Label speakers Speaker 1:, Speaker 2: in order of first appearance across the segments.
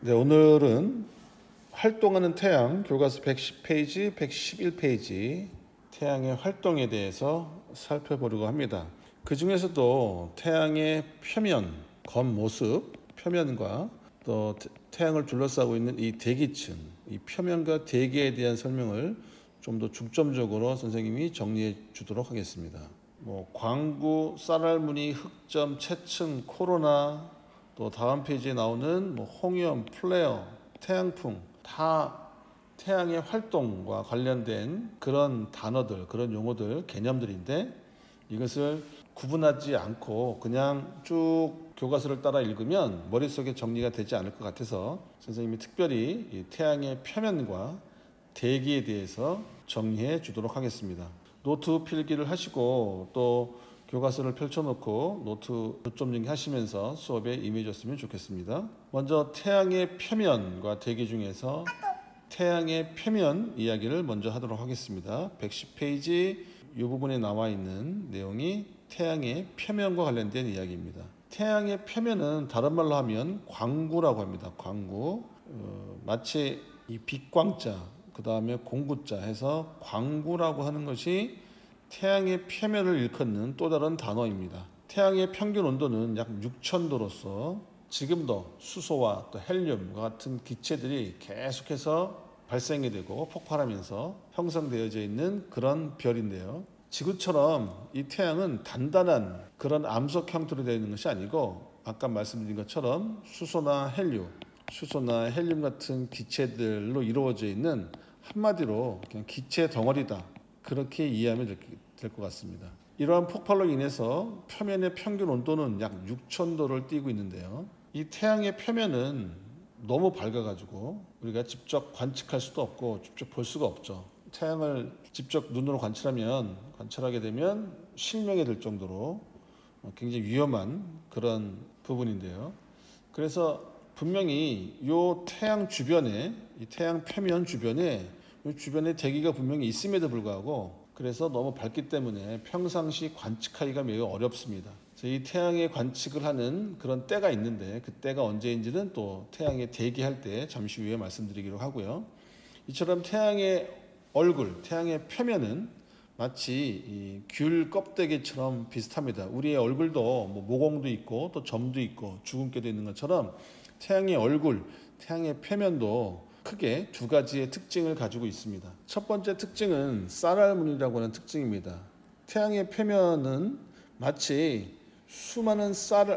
Speaker 1: 네, 오늘은 활동하는 태양 교과서 110페이지, 111페이지 태양의 활동에 대해서 살펴보려고 합니다. 그 중에서도 태양의 표면, 겉모습, 표면과 또 태양을 둘러싸고 있는 이 대기층, 이 표면과 대기에 대한 설명을 좀 더 중점적으로 선생님이 정리해 주도록 하겠습니다. 광구, 쌀알무늬, 흑점, 채층, 코로나, 또 다음 페이지에 나오는 홍염, 플레어, 태양풍, 다 태양의 활동과 관련된 그런 단어들, 그런 용어들, 개념들인데 이것을 구분하지 않고 그냥 쭉 교과서를 따라 읽으면 머릿속에 정리가 되지 않을 것 같아서 선생님이 특별히 이 태양의 표면과 대기에 대해서 정리해 주도록 하겠습니다. 노트 필기를 하시고 또 교과서를 펼쳐놓고 노트 좀 정리하시면서 수업에 임해줬으면 좋겠습니다. 먼저 태양의 표면과 대기 중에서 태양의 표면 이야기를 먼저 하도록 하겠습니다. 110페이지 이 부분에 나와 있는 내용이 태양의 표면과 관련된 이야기입니다. 태양의 표면은 다른 말로 하면 광구라고 합니다. 광구. 마치 이 빛광자, 그 다음에 공구자 해서 광구라고 하는 것이 태양의 표면을 일컫는 또 다른 단어입니다. 태양의 평균 온도는 약 6000도로서 지금도 수소와 또 헬륨과 같은 기체들이 계속해서 발생이 되고 폭발하면서 형성되어져 있는 그런 별인데요. 지구처럼 이 태양은 단단한 그런 암석 형태로 되어 있는 것이 아니고 아까 말씀드린 것처럼 수소나 헬륨 같은 기체들로 이루어져 있는 한마디로 그냥 기체 덩어리다. 그렇게 이해하면 될 것 같습니다. 이러한 폭발로 인해서 표면의 평균 온도는 약 6000도를 띄고 있는데요. 이 태양의 표면은 너무 밝아가지고 우리가 직접 관측할 수도 없고 직접 볼 수가 없죠. 태양을 직접 눈으로 관찰하게 되면 실명이 될 정도로 굉장히 위험한 그런 부분인데요. 그래서 분명히 이 태양 주변에, 이 태양 표면 주변에 대기가 분명히 있음에도 불구하고 그래서 너무 밝기 때문에 평상시 관측하기가 매우 어렵습니다. 이 태양의 관측을 하는 그런 때가 있는데 그 때가 언제인지는 또 태양의 대기할 때 잠시 후에 말씀드리기로 하고요. 이처럼 태양의 얼굴, 태양의 표면은 마치 이 귤 껍데기처럼 비슷합니다. 우리의 얼굴도 모공도 있고 또 점도 있고 주근깨도 있는 것처럼 태양의 얼굴, 태양의 표면도 크게 두 가지의 특징을 가지고 있습니다. 첫 번째 특징은 쌀알무늬라고 하는 특징입니다. 태양의 표면은 마치 수많은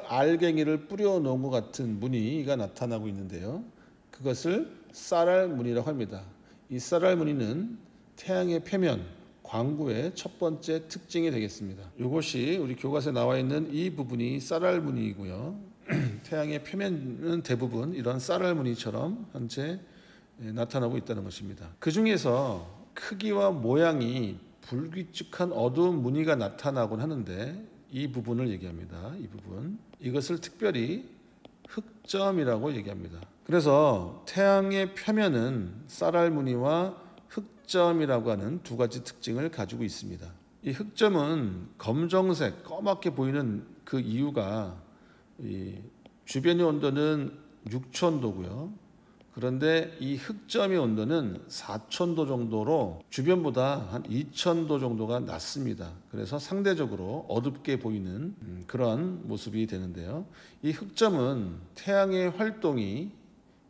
Speaker 1: 알갱이를 뿌려 놓은 것 같은 무늬가 나타나고 있는데요. 그것을 쌀알무늬라고 합니다. 이 쌀알무늬는 태양의 표면, 광구의 첫 번째 특징이 되겠습니다. 이것이 우리 교과서에 나와 있는 이 부분이 쌀알무늬이고요. 태양의 표면은 대부분 이런 쌀알무늬처럼 현재 나타나고 있다는 것입니다. 그 중에서 크기와 모양이 불규칙한 어두운 무늬가 나타나곤 하는데 이 부분을 얘기합니다. 이 부분. 이것을 특별히 흑점이라고 얘기합니다. 그래서 태양의 표면은 쌀알무늬와 흑점이라고 하는 두 가지 특징을 가지고 있습니다. 이 흑점은 검정색, 검게 보이는 그 이유가 이 주변의 온도는 6000도고요. 그런데 이 흑점의 온도는 4000도 정도로 주변보다 한 2000도 정도가 낮습니다. 그래서 상대적으로 어둡게 보이는 그런 모습이 되는데요. 이 흑점은 태양의 활동이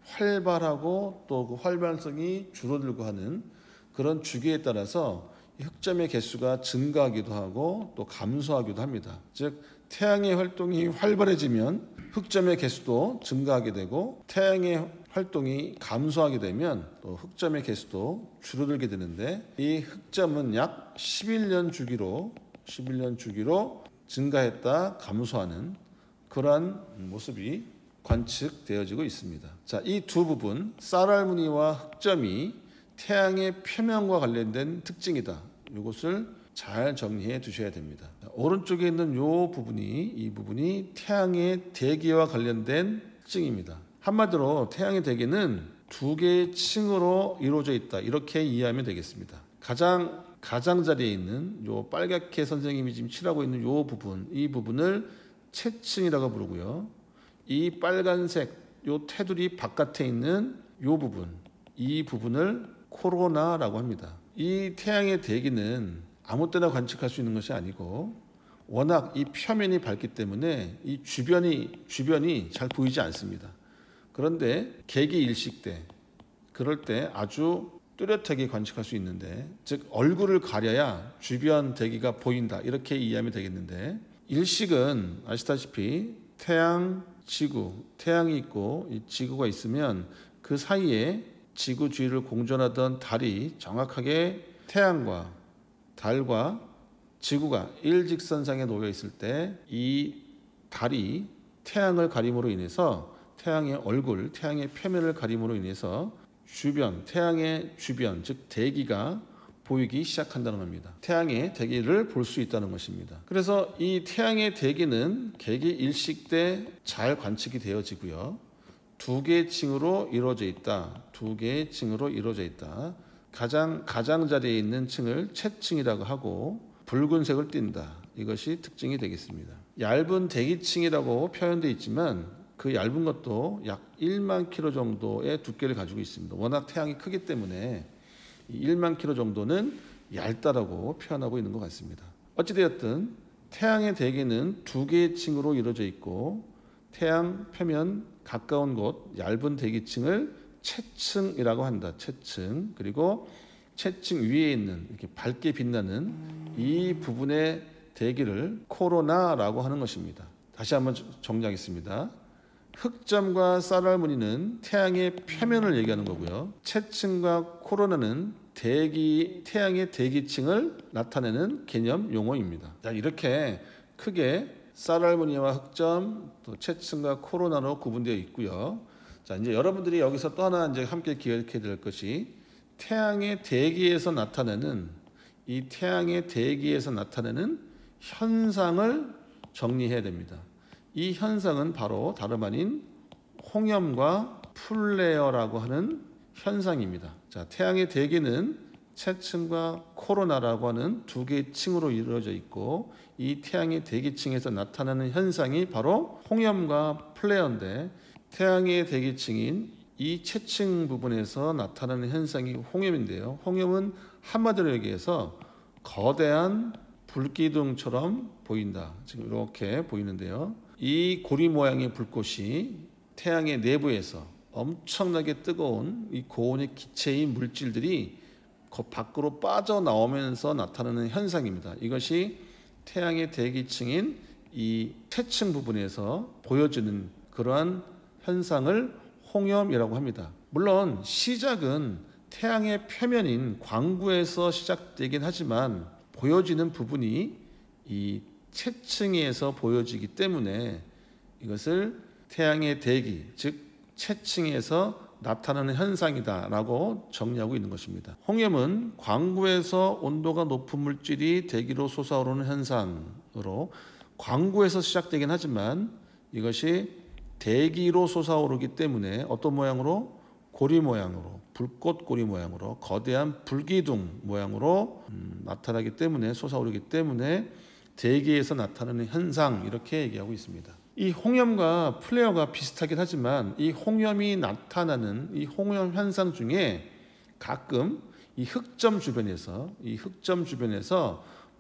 Speaker 1: 활발하고 또 그 활발성이 줄어들고 하는 그런 주기에 따라서 이 흑점의 개수가 증가하기도 하고 또 감소하기도 합니다. 즉 태양의 활동이 활발해지면 흑점의 개수도 증가하게 되고 태양의 활동이 감소하게 되면 또 흑점의 개수도 줄어들게 되는데 이 흑점은 약 11년 주기로 증가했다 감소하는 그러한 모습이 관측되어지고 있습니다. 자, 이 두 부분 쌀알무늬와 흑점이 태양의 표면과 관련된 특징이다. 이것을 잘 정리해 두셔야 됩니다. 오른쪽에 있는 이 부분이 태양의 대기와 관련된 특징입니다. 한마디로 태양의 대기는 두 개의 층으로 이루어져 있다. 이렇게 이해하면 되겠습니다. 가장자리에 있는 요 빨갛게 선생님이 지금 칠하고 있는 이 부분을 채층이라고 부르고요. 이 빨간색 요 테두리 바깥에 있는 요 부분, 이 부분을 코로나라고 합니다. 이 태양의 대기는 아무 때나 관측할 수 있는 것이 아니고 워낙 이 표면이 밝기 때문에 이 주변이 잘 보이지 않습니다. 그런데 개기 일식 때, 그럴 때 아주 뚜렷하게 관측할 수 있는데, 즉 얼굴을 가려야 주변 대기가 보인다, 이렇게 이해하면 되겠는데, 일식은 아시다시피 태양, 지구, 태양이 있고 이 지구가 있으면 그 사이에 지구 주위를 공전하던 달이 정확하게 태양과 달과 지구가 일직선상에 놓여 있을 때 이 달이 태양을 가림으로 인해서 태양의 얼굴, 태양의 표면을 가림으로 인해서 주변, 태양의 주변, 즉 대기가 보이기 시작한다는 겁니다. 태양의 대기를 볼 수 있다는 것입니다. 그래서 이 태양의 대기는 개기 일식 때 잘 관측이 되어지고요. 두 개의 층으로 이루어져 있다. 두 개의 층으로 이루어져 있다. 가장자리에 있는 층을 채층이라고 하고 붉은색을 띈다. 이것이 특징이 되겠습니다. 얇은 대기층이라고 표현되어 있지만 그 얇은 것도 약 1만 킬로 정도의 두께를 가지고 있습니다. 워낙 태양이 크기 때문에 1만 킬로 정도는 얇다라고 표현하고 있는 것 같습니다. 어찌되었든 태양의 대기는 두 개의 층으로 이루어져 있고 태양 표면 가까운 곳 얇은 대기층을 채층이라고 한다. 채층. 그리고 채층 위에 있는 이렇게 밝게 빛나는 이 부분의 대기를 코로나라고 하는 것입니다. 다시 한번 정리하겠습니다. 흑점과 쌀알무늬는 태양의 표면을 얘기하는 거고요. 채층과 코로나는 태양의 대기층을 나타내는 개념 용어입니다. 자, 이렇게 크게 쌀알무늬와 흑점, 또 채층과 코로나로 구분되어 있고요. 자, 이제 여러분들이 여기서 또 하나 이제 함께 기억해야 될 것이 태양의 대기에서 나타내는 현상을 정리해야 됩니다. 이 현상은 바로 다름 아닌 홍염과 플레어라고 하는 현상입니다. 자, 태양의 대기는 채층과 코로나라고 하는 두 개의 층으로 이루어져 있고 이 태양의 대기층에서 나타나는 현상이 바로 홍염과 플레어인데 태양의 대기층인 이 채층 부분에서 나타나는 현상이 홍염인데요. 홍염은 한마디로 얘기해서 거대한 불기둥처럼 보인다. 지금 이렇게 보이는데요. 이 고리 모양의 불꽃이 태양의 내부에서 엄청나게 뜨거운 이 고온의 기체인 물질들이 밖으로 빠져나오면서 나타나는 현상입니다. 이것이 태양의 대기층인 이 채층 부분에서 보여지는 그러한 현상을 홍염이라고 합니다. 물론 시작은 태양의 표면인 광구에서 시작되긴 하지만 보여지는 부분이 이 채층에서 보여지기 때문에 이것을 태양의 대기, 즉 채층에서 나타나는 현상이다라고 정리하고 있는 것입니다. 홍염은 광구에서 온도가 높은 물질이 대기로 솟아오르는 현상으로 광구에서 시작되긴 하지만 이것이 대기로 솟아오르기 때문에 어떤 모양으로? 고리 모양으로, 불꽃 고리 모양으로, 거대한 불기둥 모양으로 나타나기 때문에, 솟아오르기 때문에 대기에서 나타나는 현상, 이렇게 얘기하고 있습니다. 이 홍염과 플레어가 비슷하긴 하지만 이 홍염이 나타나는 이 홍염 현상 중에 가끔 이 흑점 주변에서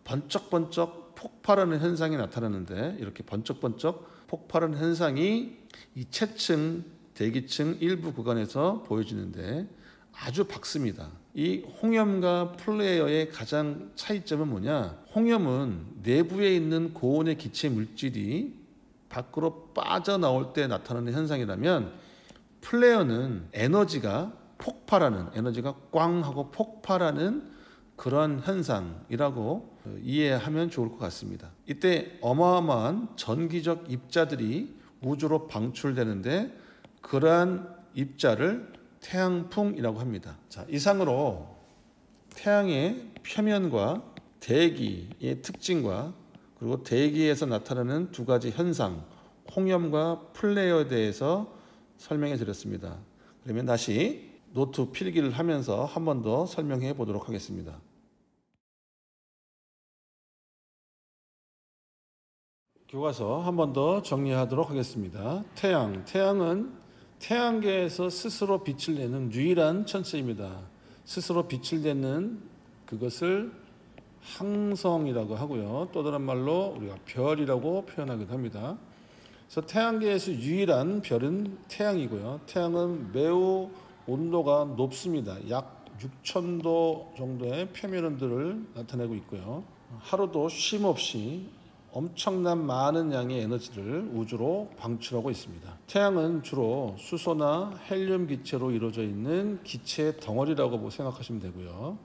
Speaker 1: 번쩍번쩍 폭발하는 현상이 나타나는데 이렇게 번쩍번쩍 폭발하는 현상이 이 채층, 대기층 일부 구간에서 보여지는데 아주 밝습니다. 이 홍염과 플레어의 가장 차이점은 뭐냐? 홍염은 내부에 있는 고온의 기체 물질이 밖으로 빠져나올 때 나타나는 현상이라면 플레어는 에너지가 꽝 하고 폭발하는 그런 현상이라고 이해하면 좋을 것 같습니다. 이때 어마어마한 전기적 입자들이 우주로 방출되는데 그러한 입자를 태양풍이라고 합니다. 자, 이상으로 태양의 표면과 대기의 특징과 그리고 대기에서 나타나는 두 가지 현상, 홍염과 플레어에 대해서 설명해 드렸습니다. 그러면 다시 노트 필기를 하면서 한 번 더 설명해 보도록 하겠습니다. 교과서 한 번 더 정리하도록 하겠습니다. 태양은 태양계에서 스스로 빛을 내는 유일한 천체입니다. 스스로 빛을 내는 그것을 항성이라고 하고요. 또 다른 말로 우리가 별이라고 표현하기도 합니다. 그래서 태양계에서 유일한 별은 태양이고요. 태양은 매우 온도가 높습니다. 약 6,000도 정도의 표면 온도를 나타내고 있고요. 하루도 쉼 없이 엄청난 많은 양의 에너지를 우주로 방출하고 있습니다. 태양은 주로 수소나 헬륨 기체로 이루어져 있는 기체 덩어리라고 생각하시면 되고요.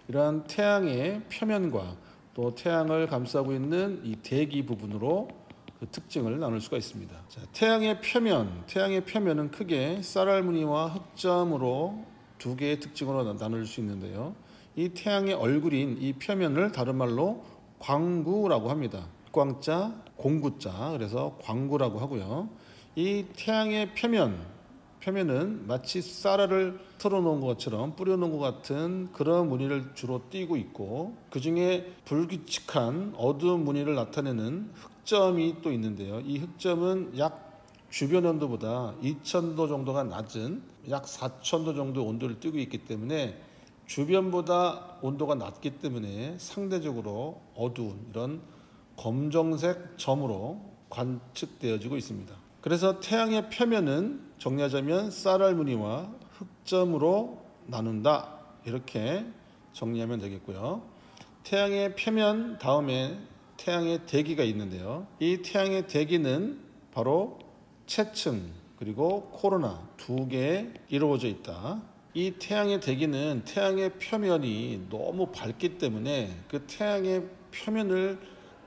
Speaker 1: 이러한 태양의 표면과 또 태양을 감싸고 있는 이 대기 부분으로 그 특징을 나눌 수가 있습니다. 자, 태양의 표면은 크게 쌀알무늬와 흑점으로 두 개의 특징으로 나눌 수 있는데요. 이 태양의 얼굴인 이 표면을 다른 말로 광구라고 합니다. 광자, 공구자, 그래서 광구라고 하고요. 이 태양의 표면은 마치 쌀알을 털어놓은 것처럼 뿌려놓은 것 같은 그런 무늬를 주로 띠고 있고, 그 중에 불규칙한 어두운 무늬를 나타내는 흑점이 또 있는데요. 이 흑점은 약 주변 온도보다 2,000도 정도가 낮은 약 4,000도 정도 온도를 띠고 있기 때문에 주변보다 온도가 낮기 때문에 상대적으로 어두운 이런 검정색 점으로 관측되어지고 있습니다. 그래서 태양의 표면은 정리하자면 쌀알 무늬와 흑점으로 나눈다, 이렇게 정리하면 되겠고요. 태양의 표면 다음에 태양의 대기가 있는데요. 이 태양의 대기는 바로 체층 그리고 코로나 두 개에 이루어져 있다. 이 태양의 대기는 태양의 표면이 너무 밝기 때문에 그 태양의 표면을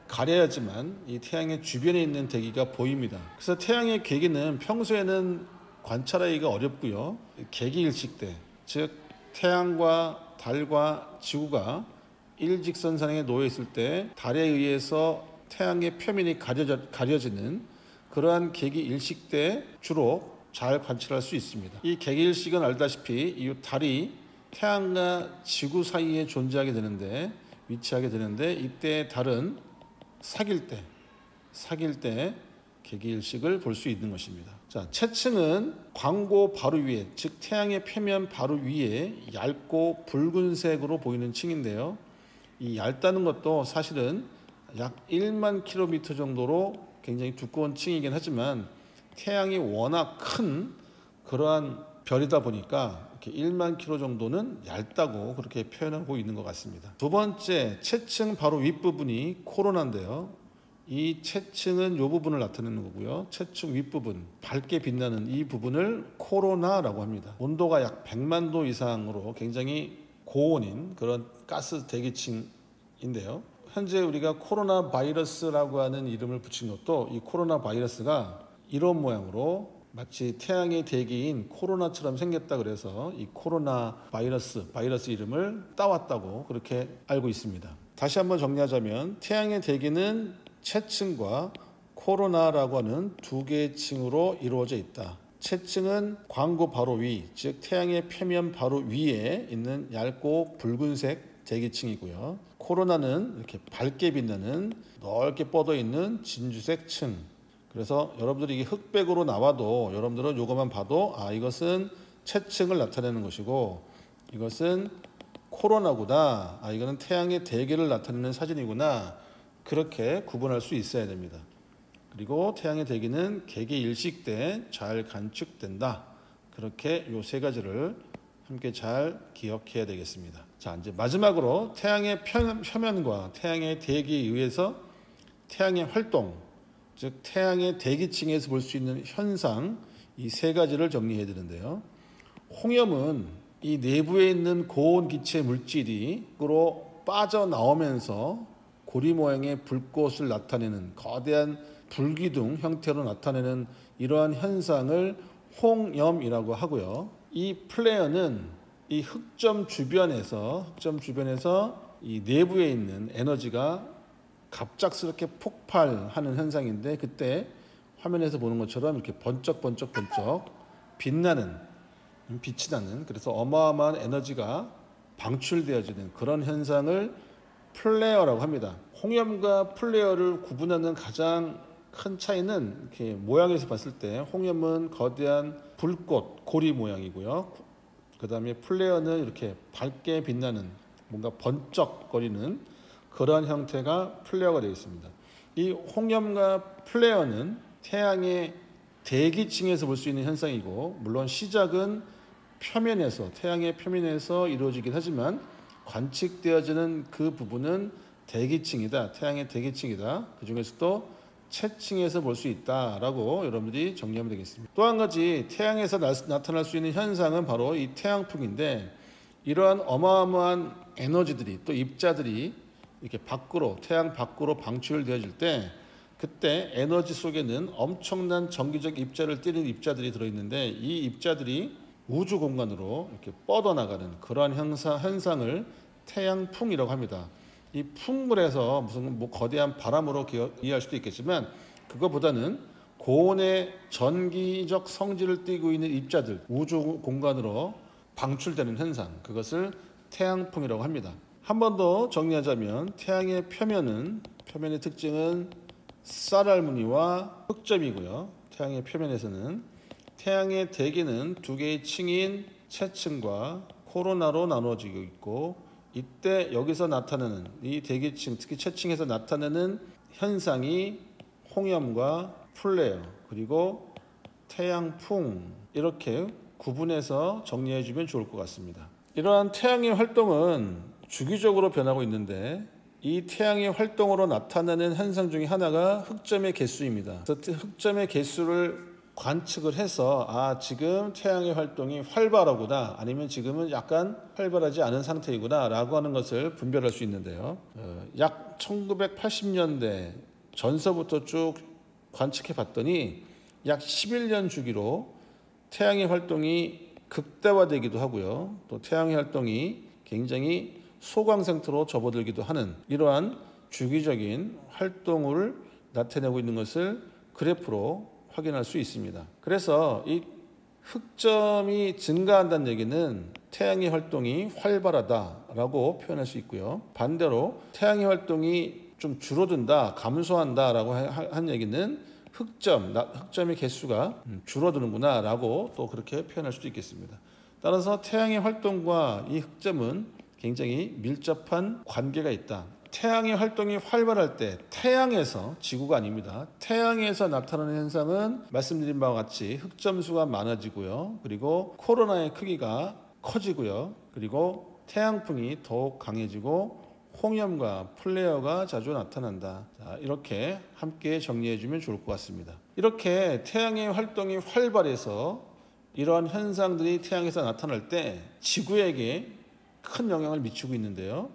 Speaker 1: 가려야지만 이 태양의 주변에 있는 대기가 보입니다. 그래서 태양의 계기는 평소에는 관찰하기가 어렵고요. 계기일식대, 즉 태양과 달과 지구가 일직선상에 놓여 있을 때 달에 의해서 태양의 표면이 가려지는 그러한 계기일식 때 주로 잘 관찰할 수 있습니다. 이 계기일식은 알다시피 이 달이 태양과 지구 사이에 위치하게 되는데 이때 달은 사귈 때 계기일식을 볼 수 있는 것입니다. 자, 체층은 광고 바로 위에, 즉 태양의 표면 바로 위에 얇고 붉은색으로 보이는 층인데요. 이 얇다는 것도 사실은 약 1만 킬로미터 정도로 굉장히 두꺼운 층이긴 하지만 태양이 워낙 큰 그러한 별이다 보니까 이렇게 1만 킬로 정도는 얇다고 그렇게 표현하고 있는 것 같습니다. 두 번째, 체층 바로 윗부분이 코로나인데요. 이 체층은 이 부분을 나타내는 거고요. 체층 윗부분, 밝게 빛나는 이 부분을 코로나라고 합니다. 온도가 약 100만 도 이상으로 굉장히 고온인 그런 가스 대기층인데요. 현재 우리가 코로나 바이러스라고 하는 이름을 붙인 것도 이 코로나 바이러스가 이런 모양으로 마치 태양의 대기인 코로나처럼 생겼다 그래서 이 코로나 바이러스 이름을 따왔다고 그렇게 알고 있습니다. 다시 한번 정리하자면 태양의 대기는 체층과 코로나라고 하는 두 개의 층으로 이루어져 있다. 체층은 광구 바로 위, 즉 태양의 표면 바로 위에 있는 얇고 붉은색 대기층이고요. 코로나는 이렇게 밝게 빛나는 넓게 뻗어 있는 진주색 층. 그래서 여러분들이 이게 흑백으로 나와도 여러분들은 이것만 봐도 이것은 체층을 나타내는 것이고 이것은 코로나구나, 이거는 태양의 대기를 나타내는 사진이구나, 그렇게 구분할 수 있어야 됩니다. 그리고 태양의 대기는 계기일식 때 잘 관측된다. 그렇게 이 세 가지를 함께 잘 기억해야 되겠습니다. 자, 이제 마지막으로 태양의 표면과 태양의 대기에 의해서 태양의 활동, 즉 태양의 대기층에서 볼 수 있는 현상, 이 세 가지를 정리해야 되는데요. 홍염은 이 내부에 있는 고온 기체 물질이로 빠져나오면서 고리 모양의 불꽃을 나타내는 거대한 불기둥 형태로 나타내는 이러한 현상을 홍염이라고 하고요. 이 플레어는 이 흑점 주변에서 이 내부에 있는 에너지가 갑작스럽게 폭발하는 현상인데, 그때 화면에서 보는 것처럼 이렇게 번쩍 빛이 나는, 그래서 어마어마한 에너지가 방출되어지는 그런 현상을 플레어라고 합니다. 홍염과 플레어를 구분하는 가장 큰 차이는 이렇게 모양에서 봤을 때 홍염은 거대한 불꽃, 고리 모양이고요. 그 다음에 플레어는 이렇게 밝게 빛나는 뭔가 번쩍거리는 그런 형태가 플레어가 되어 있습니다. 이 홍염과 플레어는 태양의 대기층에서 볼 수 있는 현상이고, 물론 시작은 표면에서, 태양의 표면에서 이루어지긴 하지만 관측되어지는 그 부분은 대기층이다, 태양의 대기층이다. 그 중에서도 채층에서 볼 수 있다라고 여러분들이 정리하면 되겠습니다. 또 한 가지 태양에서 나타날 수 있는 현상은 바로 이 태양풍인데, 이러한 어마어마한 에너지들이, 또 입자들이 이렇게 밖으로, 태양 밖으로 방출되어질 때, 그때 에너지 속에는 엄청난 전기적 입자를 띠는 입자들이 들어있는데, 이 입자들이 우주 공간으로 이렇게 뻗어나가는 그러한 현상을 태양풍이라고 합니다. 이 풍을 해서 무슨 거대한 바람으로 이해할 수도 있겠지만, 그거보다는 고온의 전기적 성질을 띠고 있는 입자들, 우주 공간으로 방출되는 현상, 그것을 태양풍이라고 합니다. 한 번 더 정리하자면, 태양의 표면의 특징은 쌀알무늬와 흑점이고요. 태양의 표면에서는 태양의 대기는 두 개의 층인 채층과 코로나로 나누어지고 있고, 이때 여기서 나타나는 이 대기층, 특히 채층에서 나타나는 현상이 홍염과 플레어, 그리고 태양풍, 이렇게 구분해서 정리해 주면 좋을 것 같습니다. 이러한 태양의 활동은 주기적으로 변하고 있는데, 이 태양의 활동으로 나타나는 현상 중에 하나가 흑점의 개수입니다. 그래서 흑점의 개수를 관측을 해서 지금 태양의 활동이 활발하구나, 아니면 지금은 약간 활발하지 않은 상태이구나 라고 하는 것을 분별할 수 있는데요. 약 1980년대 전서부터 쭉 관측해 봤더니 약 11년 주기로 태양의 활동이 극대화되기도 하고요, 또 태양의 활동이 굉장히 소강 상태로 접어들기도 하는 이러한 주기적인 활동을 나타내고 있는 것을 그래프로 확인할 수 있습니다. 그래서 이 흑점이 증가한다는 얘기는 태양의 활동이 활발하다라고 표현할 수 있고요. 반대로 태양의 활동이 좀 줄어든다, 감소한다라고 한 얘기는 흑점의 개수가 줄어드는구나 라고 또 그렇게 표현할 수도 있겠습니다. 따라서 태양의 활동과 이 흑점은 굉장히 밀접한 관계가 있다. 태양의 활동이 활발할 때, 태양에서, 지구가 아닙니다, 태양에서 나타나는 현상은 말씀드린 바와 같이 흑점수가 많아지고요, 그리고 코로나의 크기가 커지고요, 그리고 태양풍이 더욱 강해지고 홍염과 플레어가 자주 나타난다. 자, 이렇게 함께 정리해 주면 좋을 것 같습니다. 이렇게 태양의 활동이 활발해서 이러한 현상들이 태양에서 나타날 때 지구에게 큰 영향을 미치고 있는데요,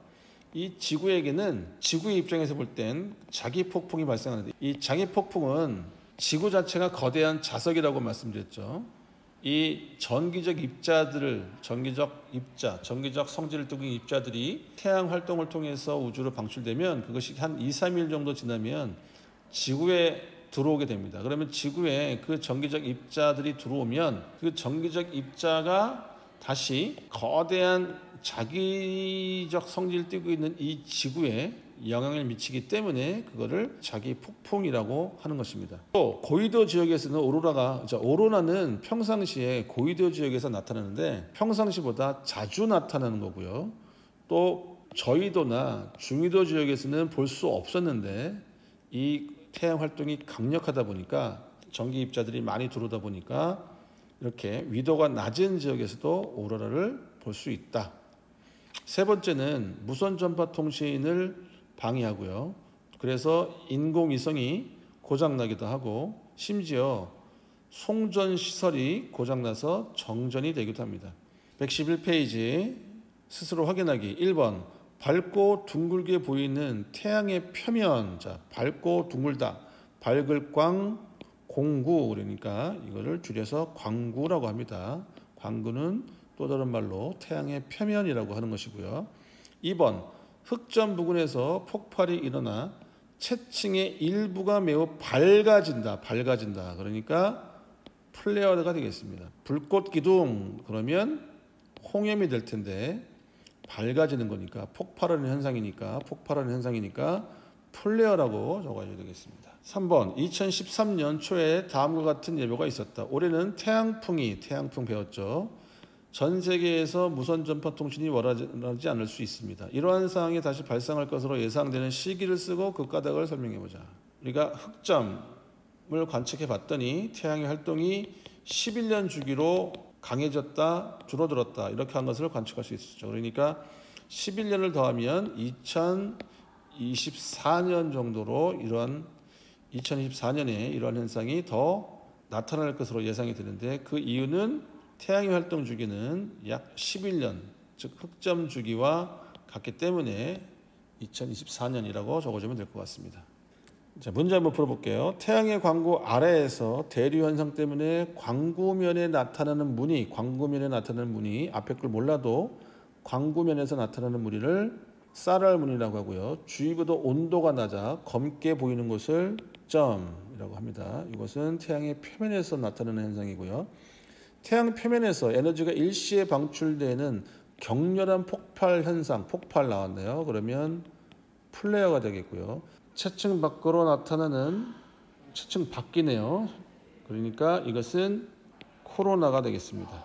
Speaker 1: 이 지구에게는, 지구의 입장에서 볼 땐 자기폭풍이 발생하는데, 이 자기폭풍은 지구 자체가 거대한 자석이라고 말씀드렸죠. 이 전기적 성질을 띠고 있는 입자들이 태양 활동을 통해서 우주로 방출되면, 그것이 한 2-3일 정도 지나면 지구에 들어오게 됩니다. 그러면 지구에 그 전기적 입자들이 들어오면, 그 전기적 입자가 다시 거대한 자기적 성질을 띠고 있는 이 지구에 영향을 미치기 때문에 그거를 자기 폭풍이라고 하는 것입니다. 또 고위도 지역에서는 오로라는 평상시에 고위도 지역에서 나타나는데 평상시보다 자주 나타나는 거고요. 또 저위도나 중위도 지역에서는 볼 수 없었는데, 이 태양 활동이 강력하다 보니까, 전기 입자들이 많이 들어오다 보니까 이렇게 위도가 낮은 지역에서도 오로라를 볼 수 있다. 세 번째는 무선 전파 통신을 방해하고요, 그래서 인공위성이 고장나기도 하고, 심지어 송전시설이 고장나서 정전이 되기도 합니다. 111페이지 스스로 확인하기. 1번, 밝고 둥글게 보이는 태양의 표면. 자, 밝고 둥글다, 밝을 광, 공구, 그러니까 이거를 줄여서 광구라고 합니다. 광구는 또 다른 말로 태양의 표면이라고 하는 것이고요. 2번, 흑점 부근에서 폭발이 일어나 채층의 일부가 매우 밝아진다. 그러니까 플레어가 되겠습니다. 불꽃 기둥 그러면 홍염이 될 텐데, 밝아지는 거니까, 폭발하는 현상이니까 플레어라고 적어야 되겠습니다. 3번 2013년 초에 다음과 같은 예보가 있었다. 올해는 태양풍 배웠죠. 전 세계에서 무선 전파 통신이 원활하지 않을 수 있습니다. 이러한 상황이 다시 발생할 것으로 예상되는 시기를 쓰고 그 까닭을 설명해 보자. 우리가 흑점을 관측해 봤더니 태양의 활동이 11년 주기로 강해졌다, 줄어들었다 이렇게 한 것을 관측할 수 있었죠. 그러니까 11년을 더하면 2024년 정도로 2024년에 이러한 현상이 더 나타날 것으로 예상이 되는데, 그 이유는 태양의 활동 주기는 약 11년, 즉 흑점 주기와 같기 때문에 2024년이라고 적어주면 될 것 같습니다. 자, 문제 한번 풀어볼게요. 태양의 광구 아래에서 대류 현상 때문에 광구면에 나타나는 무늬, 앞에 걸 몰라도 광구면에서 나타나는 무늬를 쌀알 무늬라고 하고요. 주위보다 온도가 낮아 검게 보이는 것을 점이라고 합니다. 이것은 태양의 표면에서 나타나는 현상이고요. 태양 표면에서 에너지가 일시에 방출되는 격렬한 폭발 현상, 폭발 나왔네요. 그러면 플레어가 되겠고요. 채층 밖으로 나타나는, 채층 밖이네요. 그러니까 이것은 코로나가 되겠습니다.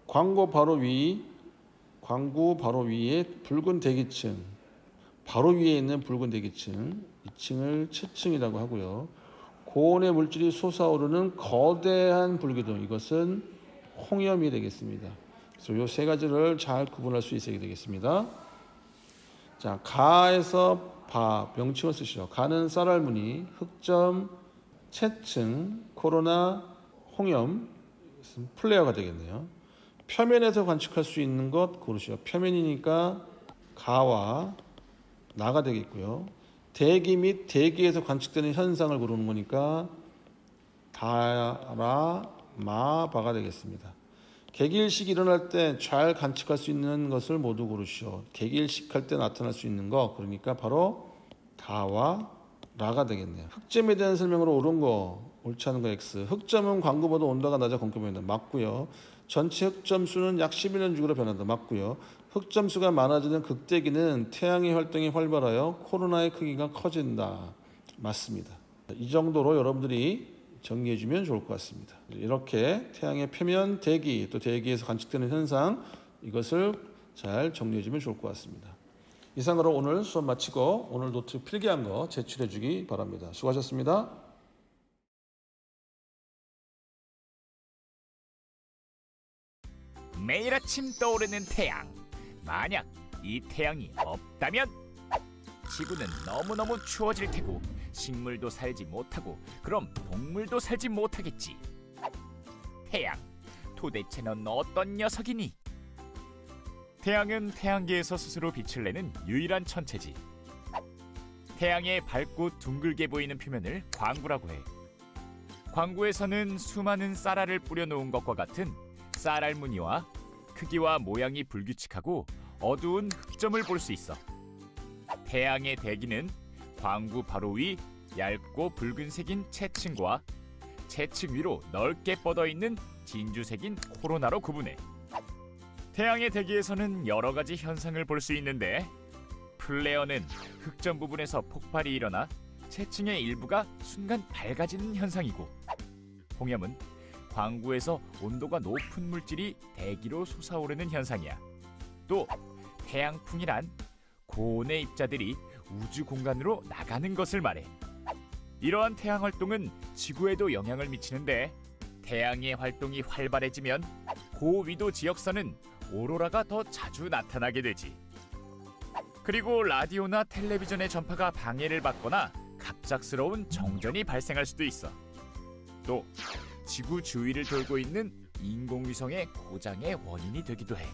Speaker 1: 광구 바로 위에 붉은 대기층, 바로 위에 있는 붉은 대기층, 이 층을 채층이라고 하고요. 고온의 물질이 솟아오르는 거대한 불기둥, 이것은 홍염이 되겠습니다. 그래서 이 세 가지를 잘 구분할 수 있어야 되겠습니다. 자, 가에서 바, 명칭을 쓰시죠. 가는 쌀알 무늬, 흑점, 채층, 코로나, 홍염, 플레어가 되겠네요. 표면에서 관측할 수 있는 것 고르시오. 표면이니까 가와 나가 되겠고요. 대기 및 대기에서 관측되는 현상을 고르는 거니까 다라, 마, 바가 되겠습니다. 개기일식이 일어날 때 잘 관측할 수 있는 것을 모두 고르시오. 개기일식 할 때 나타날 수 있는 거, 그러니까 바로 다와 라가 되겠네요. 흑점에 대한 설명으로 옳은 거, 옳지 않은 거 X. 흑점은 광구보다 온도가 낮아 검게 보인다. 맞고요. 전체 흑점 수는 약 11년 주기로 변한다. 맞고요. 흑점 수가 많아지는 극대기는 태양의 활동이 활발하여 코로나의 크기가 커진다. 맞습니다. 이 정도로 여러분들이 정리해주면 좋을 것 같습니다. 이렇게 태양의 표면, 대기, 또 대기에서 관측되는 현상, 이것을 잘 정리해주면 좋을 것 같습니다. 이상으로 오늘 수업 마치고 오늘 노트 필기한 거 제출해주기 바랍니다. 수고하셨습니다.
Speaker 2: 매일 아침 떠오르는 태양. 만약 이 태양이 없다면 지구는 너무너무 추워질 테고 식물도 살지 못하고 그럼 동물도 살지 못하겠지. 태양, 도대체 넌 어떤 녀석이니? 태양은 태양계에서 스스로 빛을 내는 유일한 천체지. 태양의 밝고 둥글게 보이는 표면을 광구라고 해. 광구에서는 수많은 쌀알을 뿌려놓은 것과 같은 쌀알 무늬와 크기와 모양이 불규칙하고 어두운 흑점을 볼 수 있어. 태양의 대기는 광구 바로 위 얇고 붉은색인 채층과 채층 위로 넓게 뻗어있는 진주색인 코로나로 구분해. 태양의 대기에서는 여러 가지 현상을 볼 수 있는데, 플레어는 흑점 부분에서 폭발이 일어나 채층의 일부가 순간 밝아지는 현상이고, 홍염은 광구에서 온도가 높은 물질이 대기로 솟아오르는 현상이야. 또 태양풍이란 고온의 입자들이 우주 공간으로 나가는 것을 말해. 이러한 태양 활동은 지구에도 영향을 미치는데, 태양의 활동이 활발해지면 고위도 지역선은 오로라가 더 자주 나타나게 되지. 그리고 라디오나 텔레비전의 전파가 방해를 받거나 갑작스러운 정전이 발생할 수도 있어. 또 지구 주위를 돌고 있는 인공위성의 고장의 원인이 되기도 해.